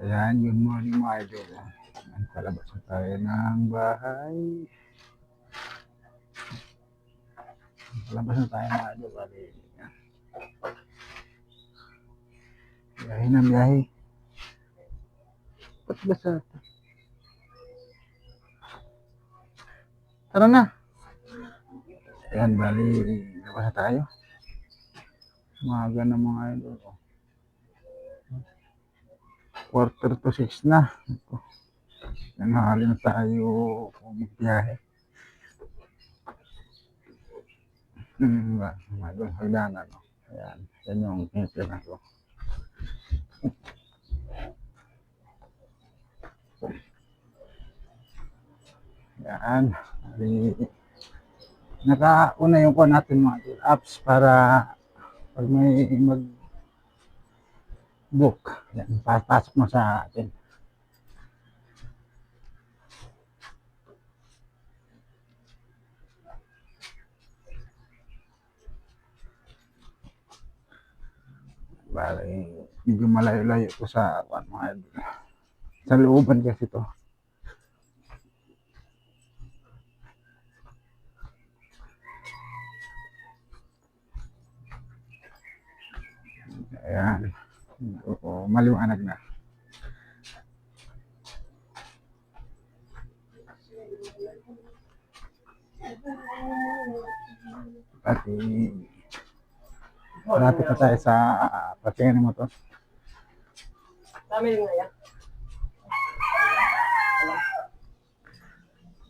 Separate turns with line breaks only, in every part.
Ayan, good morning mga idol. Ayan, palabas na tayo ng bahay. Palabas na tayo mga idol. Bali, biyahe na biyahe. Ba't ba sa... Tara na! Ayan, bali, labas na tayo. Umaga na mga idol. Quarter to 6 na. Nanghali na tayo magbiyahe. Mga idol, hagdanan. Ayan, yan yung pinipila ko. Ayan, bali, nakauna yung kuha natin mga idol, apps para pag may mag-book, yan, papasok mo sa atin. Bali, medyo malayo-layo ko sa mga idol. Sa looban kasi to. Ayan. Oo, maliwanag na. Pati malapit na tayo sa parkingan ng motor.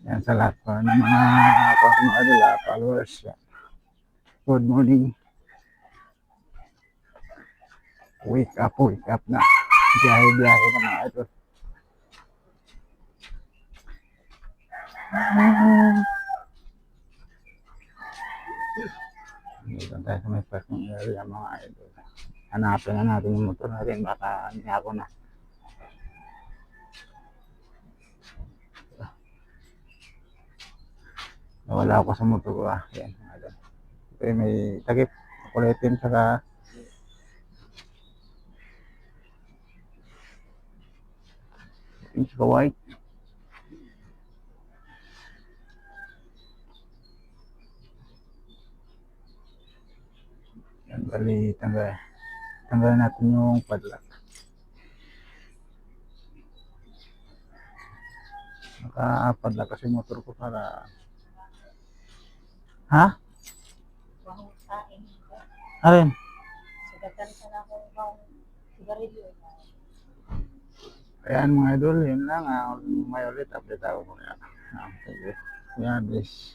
Yan sa lahat po ng mga followers. Good morning. Wake up na. Biyahe-biyahe na mga idol. Dito tayo sa may parking area mga idol. Hanapin na natin yung motor natin. Baka hindi ako na. Nawala ako sa motor ko. Yan mga idol. Okay, may takip. Kulitin saka white. Yan, bali, tanggalin natin yung padlock. Naka-padlock kasi motor ko para... Ha? Alin? Ayan mga idol, yun lang. May ulit, update ako muna. Thank you. Yan,